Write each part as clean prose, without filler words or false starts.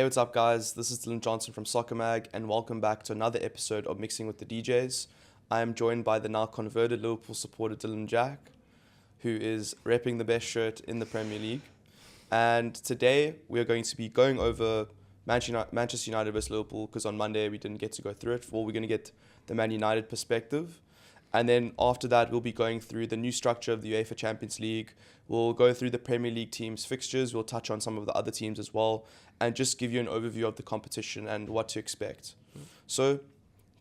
Hey, what's up, guys? This is Dylan Johnson from Soccer Mag, and welcome back to another episode of Mixing with the DJs. I am joined by the now converted Liverpool supporter Dylan Jack, who is repping the best shirt in the Premier League. And today we are going to be going over Manchester United versus Liverpool, because on Monday we didn't get to go through it. Well, we're going to get the Man United perspective. And then after that, we'll be going through the new structure of the UEFA Champions League. We'll go through the Premier League teams' fixtures. We'll touch on some of the other teams as well, and just give you an overview of the competition and what to expect. So,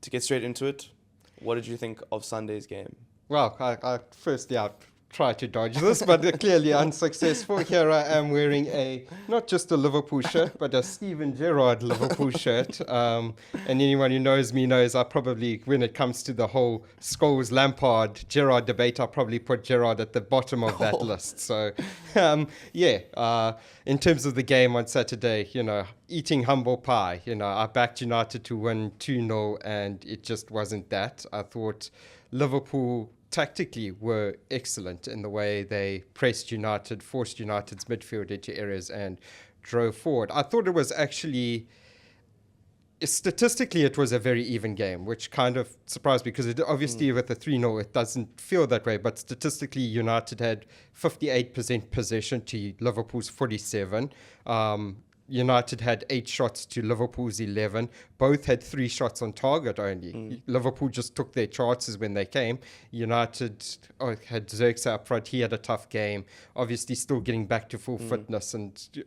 to get straight into it, what did you think of Sunday's game? Well, I firstly, I tried to dodge this, but clearly unsuccessful. Here I am wearing not just a Liverpool shirt, but a Steven Gerrard Liverpool shirt. And anyone who knows me knows I probably, when it comes to the whole Scholes, Lampard, Gerrard debate, I'll probably put Gerrard at the bottom of that list. So, in terms of the game on Saturday, eating humble pie. I backed United to win 2-0, and it just wasn't that. I thought Liverpool tactically were excellent in the way they pressed United, forced United's midfield into areas and drove forward. I thought it was actually, statistically, it was a very even game, which kind of surprised me, because it obviously with the 3-0, it doesn't feel that way, but statistically United had 58% possession to Liverpool's 47. United had 8 shots to Liverpool's 11. Both had 3 shots on target only. Liverpool just took their chances when they came. United had Xerxes up front. He had a tough game. Obviously still getting back to full fitness and,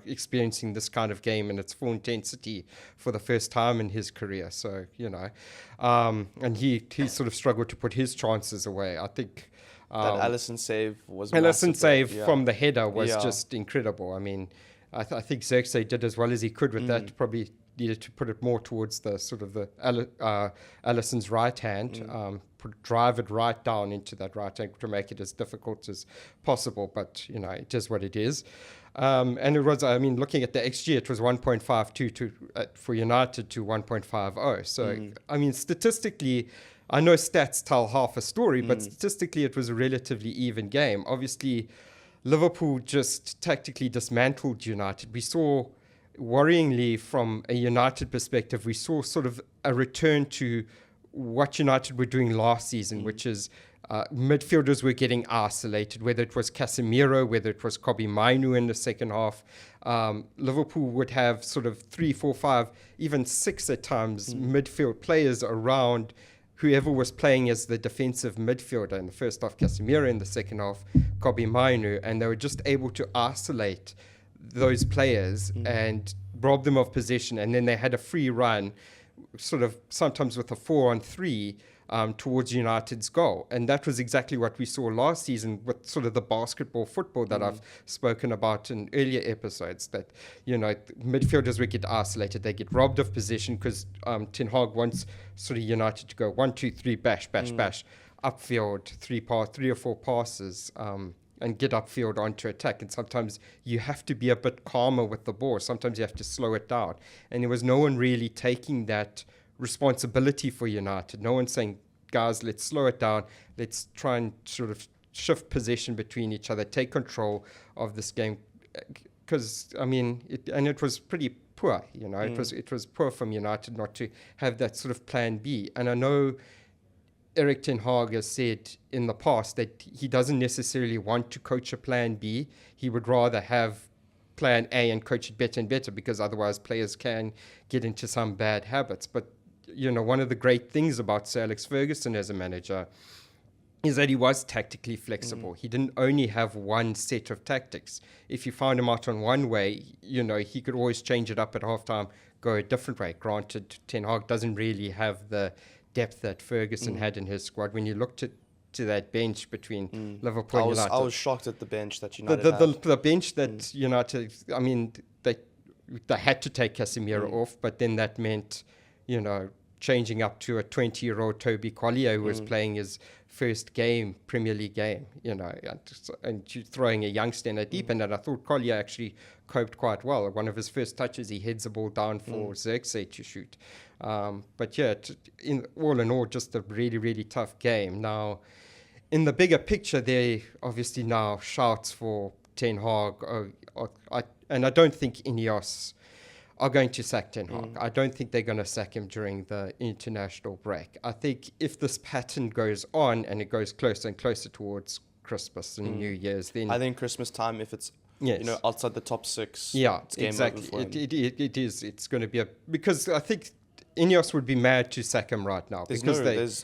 experiencing this kind of game in its full intensity for the first time in his career. So, and he sort of struggled to put his chances away. I think That Alisson save was Alisson massive, save yeah. from the header was Yeah. just incredible. I mean, I think Xerxes did as well as he could with that. Probably needed to put it more towards the sort of the Alisson's right hand, drive it right down into that right hand to make it as difficult as possible. But, it is what it is. And it was, looking at the XG, it was 1.52 for United to 1.50. So, statistically, I know stats tell half a story, but statistically it was a relatively even game. Obviously, Liverpool just tactically dismantled United. We saw, worryingly from a United perspective, we saw sort of a return to what United were doing last season, which is midfielders were getting isolated, whether it was Casemiro, whether it was Kobbie Mainoo in the second half. Liverpool would have sort of 3, 4, 5, even 6 at times midfield players around whoever was playing as the defensive midfielder. In the first half, Casemiro; in the second half, Kobbie Mainoo, and they were just able to isolate those players and rob them of possession. And then they had a free run, sort of sometimes with a 4-on-3 towards United's goal. And that was exactly what we saw last season with sort of the basketball football that I've spoken about in earlier episodes, that, midfielders would get isolated. They get robbed of possession because Ten Hag wants sort of United to go 1, 2, 3, bash, bash, bash, upfield, 3 or 4 passes, and get upfield onto attack. And sometimes you have to be a bit calmer with the ball. Sometimes you have to slow it down. And there was no one really taking that responsibility for United. No one saying, guys, let's slow it down. Let's try and sort of shift possession between each other, take control of this game. Because, it was pretty poor, It was poor from United not to have that sort of plan B. And I know Erik Ten Hag has said in the past that he doesn't necessarily want to coach a plan B. He would rather have plan A and coach it better and better, because otherwise players can get into some bad habits. But, one of the great things about Sir Alex Ferguson as a manager is that he was tactically flexible. He didn't only have one set of tactics. If you found him out on one way, he could always change it up at halftime, go a different way. Granted, Ten Hag doesn't really have the depth that Ferguson had in his squad. When you looked to that bench between Liverpool and United, I was shocked at the bench that United had. The bench that United, they had to take Casemiro off, but then that meant, changing up to a 20-year-old Toby Collier who was playing his first Premier League game, and throwing a youngster in a deep end. And I thought Collier actually coped quite well. One of his first touches, he heads the ball down for Xerxes to shoot. But yeah, all in all, just a really, really tough game. Now, in the bigger picture, there obviously now shouts for Ten Hag, and I don't think Ineos are going to sack Ten Hag. I don't think they're going to sack him during the international break. I think if this pattern goes on and it goes closer and closer towards Christmas and New Year's, then I think Christmas time, if it's outside the top 6, yeah, it's game exactly. over for him. It is. It's going to be because I think Ineos would be mad to sack him right now.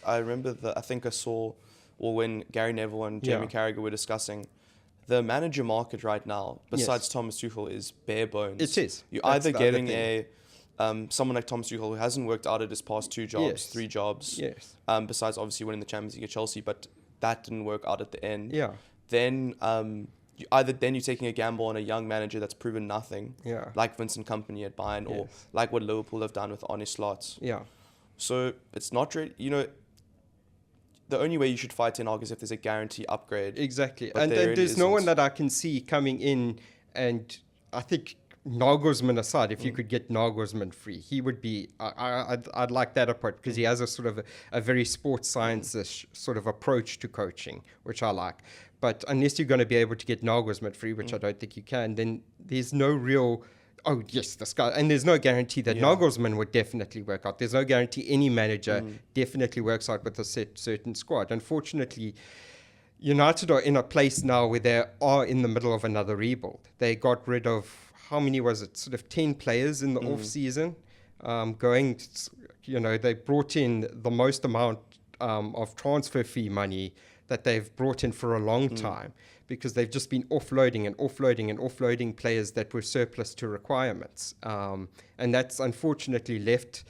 I remember I think I saw, or when Gary Neville and Jamie Carragher were discussing, the manager market right now, besides Thomas Tuchel, is bare bones. It is. You're either getting someone like Thomas Tuchel who hasn't worked out at his past 2 jobs, 3 jobs, besides obviously winning the Champions League at Chelsea, but that didn't work out at the end. Yeah. Then you're taking a gamble on a young manager that's proven nothing, like Vincent Kompany at Bayern, or like what Liverpool have done with Arne Slot. Yeah. So it's not really, the only way you should fight Ten Hag is if there's a guarantee upgrade. Exactly. And there's no one that I can see coming in, and I think Nagelsmann aside, if you could get Nagelsmann free, he would be, I'd like that apart, because he has a sort of a very sports science-ish sort of approach to coaching, which I like. But unless you're going to be able to get Nagelsmann free, which I don't think you can, then there's no real, this guy, and there's no guarantee that Nagelsmann would definitely work out. There's no guarantee any manager definitely works out with a certain squad. Unfortunately, United are in a place now where they are in the middle of another rebuild. They got rid of, how many was it? Sort of 10 players in the off-season. They brought in the most amount of transfer fee money that they've brought in for a long time, because they've just been offloading players that were surplus to requirements. And that's unfortunately left,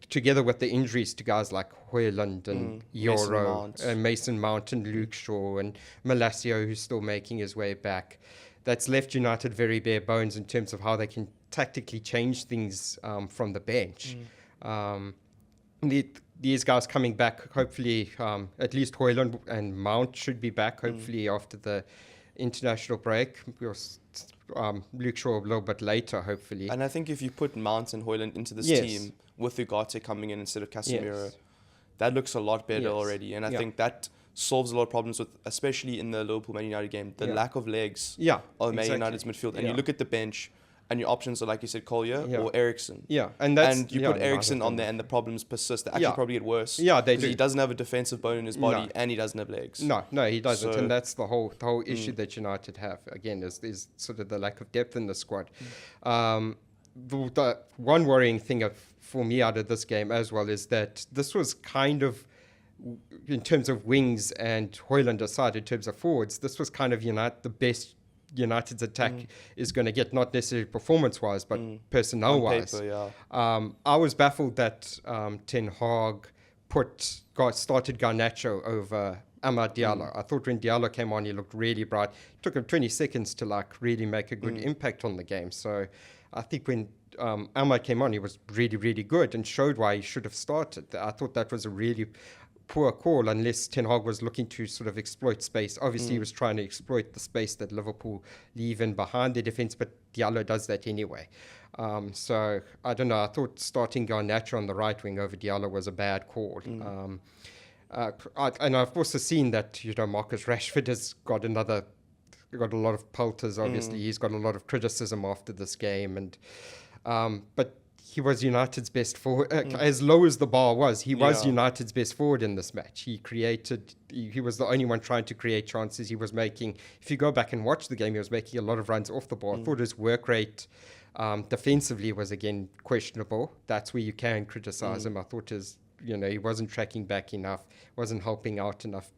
together with the injuries to guys like Højlund and Euro and Mason Mount and Luke Shaw and Malacio, who's still making his way back. That's left United very bare bones in terms of how they can tactically change things from the bench. These guys coming back, hopefully, at least Højlund and Mount should be back, hopefully, after the international break. Luke Shaw a little bit later, hopefully. And I think if you put Mount and Højlund into this team, with Ugarte coming in instead of Casemiro, that looks a lot better already. And I think that solves a lot of problems with, especially in the Liverpool Man United game, the lack of legs of Man United's midfield. And you look at the bench, and your options are, like you said, Collier or Eriksen. And you put Eriksen on there, and the problems persist. They actually probably get worse. They do. He doesn't have a defensive bone in his body, and he doesn't have legs. No, he doesn't. And that's the whole issue that United have. Again, is sort of the lack of depth in the squad. The one worrying thing for me out of this game as well is that this was kind of, in terms of wings and Højlund aside, in terms of forwards, this was kind of the best United's attack is going to get, not necessarily performance-wise, but personnel-wise. I was baffled that Ten Hag started Garnacho over Amad Diallo. I thought when Diallo came on, he looked really bright. It took him 20 seconds to really make a good impact on the game. So I think when Amad came on, he was really, really good and showed why he should have started. I thought that was a really poor call, unless Ten Hag was looking to sort of exploit space. Obviously, he was trying to exploit the space that Liverpool leave in behind their defence, but Diallo does that anyway. So, I don't know. I thought starting Garnacho on the right wing over Diallo was a bad call. And I've also seen that, Marcus Rashford has got a lot of pelters, obviously. He's got a lot of criticism after this game. But he was United's best forward. As low as the bar was, he was United's best forward in this match. He was the only one trying to create chances. He was making, if you go back and watch the game, he was making a lot of runs off the ball. I thought his work rate defensively was, again, questionable. That's where you can criticize him. I thought he wasn't tracking back enough, wasn't helping out enough.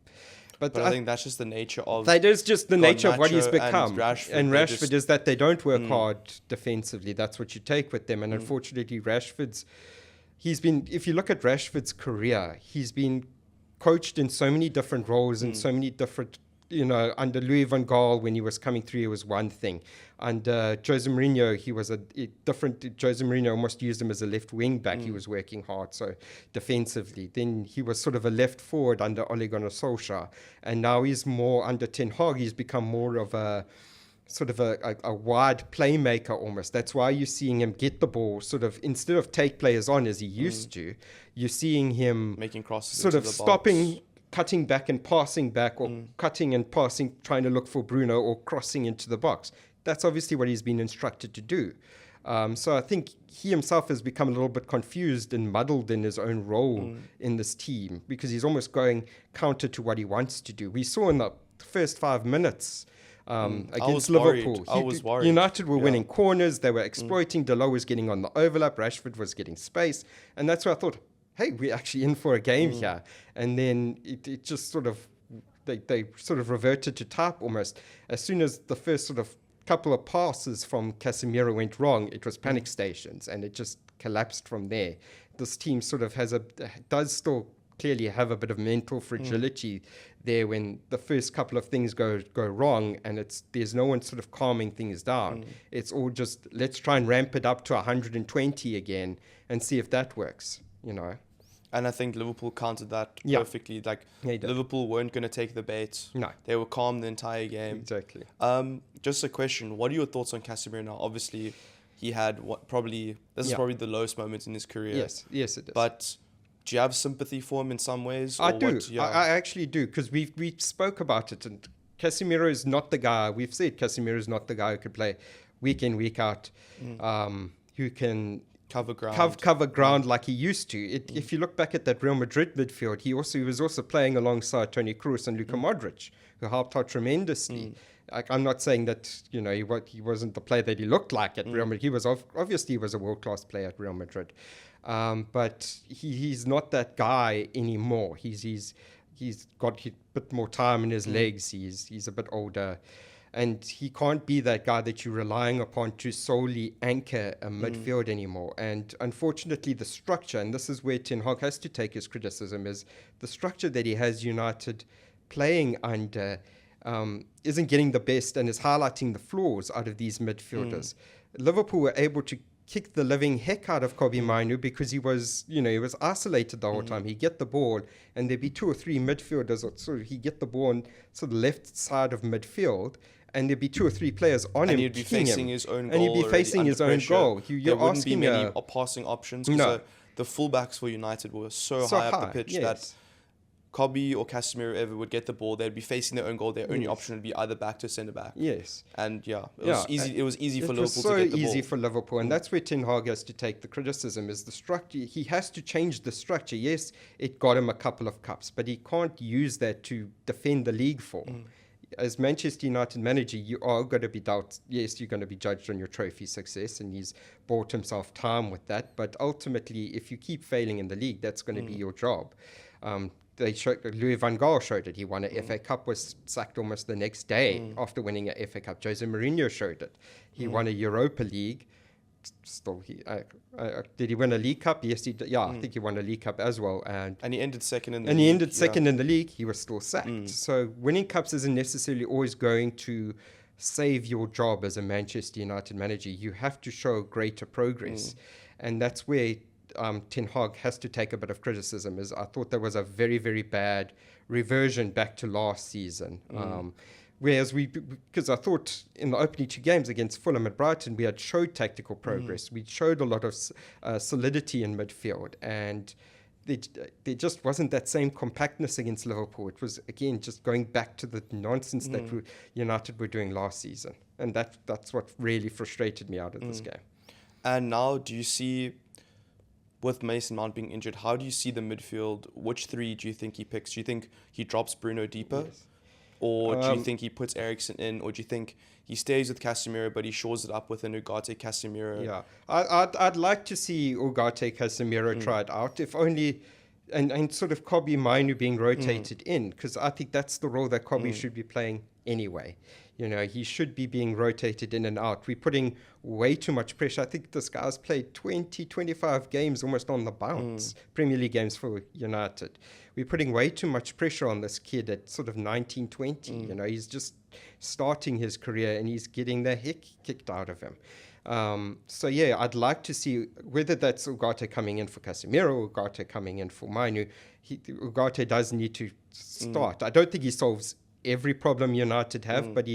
But I think that's just the nature of... That is just the nature of what he's become. And Rashford is that they don't work hard defensively. That's what you take with them. And unfortunately, if you look at Rashford's career, he's been coached in so many different roles and so many different... under Louis van Gaal, when he was coming through, it was one thing. Under Jose Mourinho, he was different. Jose Mourinho almost used him as a left wing back. He was working hard, so defensively. Then he was sort of a left forward under Ole Gunnar Solskjaer. And now he's more under Ten Hag. He's become more of a sort of a wide playmaker almost. That's why you're seeing him get the ball sort of, instead of take players on as he used to, you're seeing him making crosses sort of into the stopping... box. Cutting back and passing back, or cutting and passing, trying to look for Bruno, or crossing into the box. That's obviously what he's been instructed to do. So I think he himself has become a little bit confused and muddled in his own role in this team, because he's almost going counter to what he wants to do. We saw in the first 5 minutes against Liverpool, I was worried. United were winning corners, they were exploiting, Delors was getting on the overlap, Rashford was getting space, and that's where I thought, hey, we're actually in for a game here. And then it just sort of, they sort of reverted to type almost. As soon as the first sort of couple of passes from Casemiro went wrong, it was panic stations, and it just collapsed from there. This team sort of does still clearly have a bit of mental fragility there when the first couple of things go wrong, and there's no one sort of calming things down. It's all just, let's try and ramp it up to 120 again and see if that works, you know. And I think Liverpool countered that perfectly. Like, Liverpool weren't going to take the bait. No. They were calm the entire game. Exactly. Just a question. What are your thoughts on Casemiro now? Obviously, he had this is probably the lowest moment in his career. Yes, it is. But do you have sympathy for him in some ways? I do. I actually do, because we spoke about it. And Casemiro is not the guy. We've said Casemiro is not the guy who could play week in, week out, who can cover ground like he used to. If you look back at that Real Madrid midfield, he was also playing alongside Toni Kroos and Luka Modric, who helped out tremendously. I'm not saying that he wasn't the player that he looked like at Real Madrid. He was obviously a world-class player at Real Madrid, but he's not that guy anymore. He's got a bit more time in his legs. He's a bit older. And he can't be that guy that you're relying upon to solely anchor a midfield anymore. And unfortunately, the structure, and this is where Ten Hag has to take his criticism, is the structure that he has United playing under isn't getting the best and is highlighting the flaws out of these midfielders. Liverpool were able to kick the living heck out of Kobbie Mainoo because he was isolated the whole time. He'd get the ball and there'd be 2 or 3 midfielders, or so he'd get the ball on sort of the left side of midfield, and there'd be 2 or 3 players on him. And he'd be facing his own goal. And he'd be facing his own goal. There wouldn't be many passing options. No. The fullbacks for United were so high up the pitch that Kobbie or Casemiro ever would get the ball, they'd be facing their own goal. Their only option would be either back to centre back. Yes. And it was easy for Liverpool to get the ball. It was so easy for Liverpool, and that's where Ten Hag has to take the criticism, is the structure. He has to change the structure. Yes, it got him a couple of cups, but he can't use that to defend the league for. As Manchester United manager, you are going to be yes, you're going to be judged on your trophy success, and he's bought himself time with that. But ultimately, if you keep failing in the league, that's going to be your job. Louis van Gaal showed it. He won an FA Cup, was sacked almost the next day after winning an FA Cup. Jose Mourinho showed it. He won a Europa League. Did he win a League Cup? Yes, he did. Yeah, I think he won a League Cup as well. And he ended second in the league. He ended second in the league. He was still sacked. So winning cups isn't necessarily always going to save your job as a Manchester United manager. You have to show greater progress. And that's where Ten Hag has to take a bit of criticism. I thought there was a very, very bad reversion back to last season. Whereas because I thought in the opening 2 games against Fulham and Brighton, we had showed tactical progress. We showed a lot of solidity in midfield, and there just wasn't that same compactness against Liverpool. It was, again, just going back to the nonsense that United were doing last season. And that's what really frustrated me out of this game. And now, do you see, with Mason Mount being injured, how do you see the midfield? Which 3 do you think he picks? Do you think he drops Bruno deeper? Yes. Or do you think he puts Eriksen in? Or do you think he stays with Casemiro but he shores it up with an Ugarte Casemiro? Yeah, I'd like to see Ugarte Casemiro try it out, if only, and sort of Kobbie Mainoo being rotated in, because I think that's the role that Kobbie should be playing anyway. He should be being rotated in and out. We're putting way too much pressure. I think this guy's played 20, 25 games almost on the bounce, Premier League games for United. We're putting way too much pressure on this kid at sort of 19, 20. He's just starting his career and he's getting the heck kicked out of him. So yeah, I'd like to see whether that's Ugarte coming in for Casemiro or Ugarte coming in for Mainoo. Ugarte does need to start. I don't think he solves every problem United have, but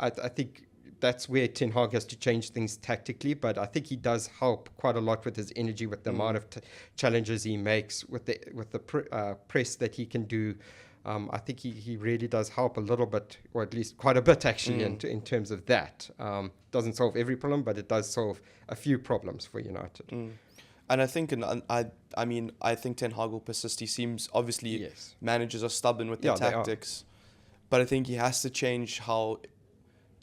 I think that's where Ten Hag has to change things tactically. But I think he does help quite a lot with his energy, with the amount of challenges he makes, with the press that he can do. I think he really does help a little bit, or at least quite a bit actually, in terms of that. Doesn't solve every problem, but it does solve a few problems for United. And I think, I think Ten Hag will persist. He seems, obviously, managers are stubborn with their tactics, but I think he has to change how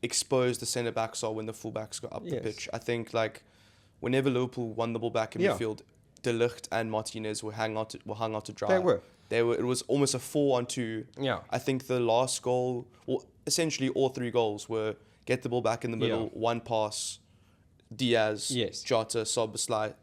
exposed the centre backs are when the full backs go up the pitch. I think whenever Liverpool won the ball back in midfield, De Ligt and Martinez were hung out to dry. They were. It was almost a 4-on-2. Yeah. I think the last goal, well, essentially all 3 goals were get the ball back in the middle, one pass, Diaz, Jota, Szoboszlai,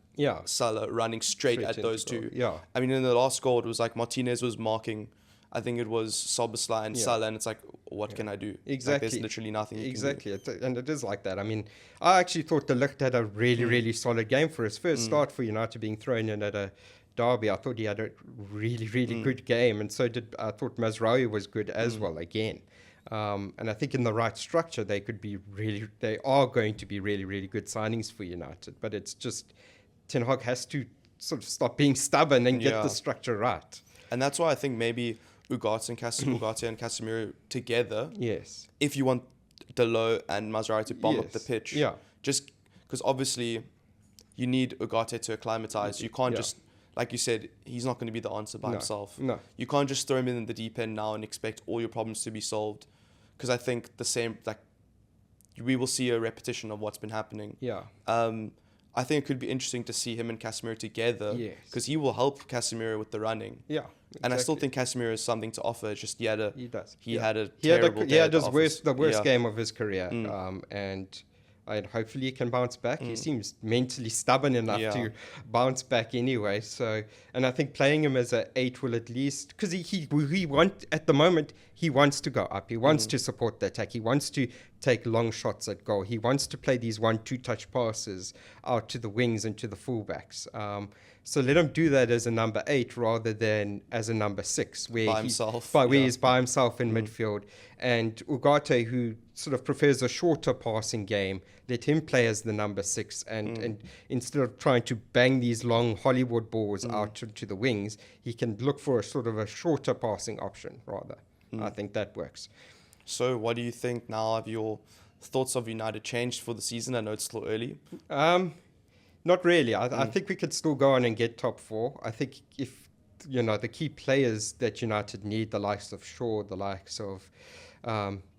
Salah running straight at those two. Yeah. I mean, in the last goal, it was like Martinez was marking, I think it was Szoboszlai and Salah, and it's like, what can I do? Exactly. There's literally nothing you can do. And it is like that. I mean, I actually thought De Ligt had a really, really solid game for his first start for United being thrown in at a derby. I thought he had a really, really good game, and I thought Mazraoui was good as well again. And I think in the right structure, they are going to be really, really good signings for United. But it's just Ten Hag has to sort of stop being stubborn and get the structure right. And that's why I think maybe Ugarte and Casemiro together. Yes. If you want Delo and Mazraoui to bomb up the pitch. Yeah. Just because obviously you need Ugarte to acclimatise. You can't just, like you said, he's not going to be the answer by himself. No. You can't just throw him in the deep end now and expect all your problems to be solved. Because I think we will see a repetition of what's been happening. Yeah. I think it could be interesting to see him and Casemiro together. Because he will help Casemiro with the running. Yeah. Exactly. And I still think Casemiro has something to offer. It's just he had a the worst game of his career. And hopefully he can bounce back. He seems mentally stubborn enough to bounce back anyway. So, and I think playing him as an 8 will at least, because at the moment he wants to go up. He wants to support the attack. He wants to take long shots at goal. He wants to play these 1-2 touch passes out to the wings and to the fullbacks. So let him do that as a number 8 rather than as a number 6, where he's by himself in midfield. And Ugarte, who sort of prefers a shorter passing game, let him play as the number 6. And instead of trying to bang these long Hollywood balls out to the wings, he can look for a sort of a shorter passing option rather. I think that works. So what do you think now? Have your thoughts of United changed for the season? I know it's still early. Not really. I think we could still go on and get top 4. I think if, the key players that United need, the likes of Shaw, the likes of,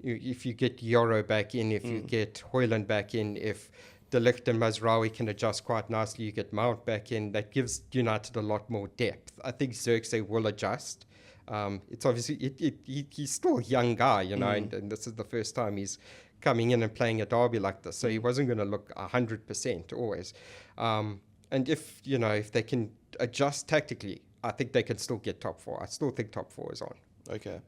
if you get Yoro back in, if you get Højlund back in, if De Ligt and Mazraoui can adjust quite nicely, you get Mount back in, that gives United a lot more depth. I think Zirkzee will adjust. It's obviously, he's still a young guy, and this is the first time he's coming in and playing a derby like this, so he wasn't going to look 100% always. And if they can adjust tactically, I think they can still get top 4. I still think top 4 is on. Okay.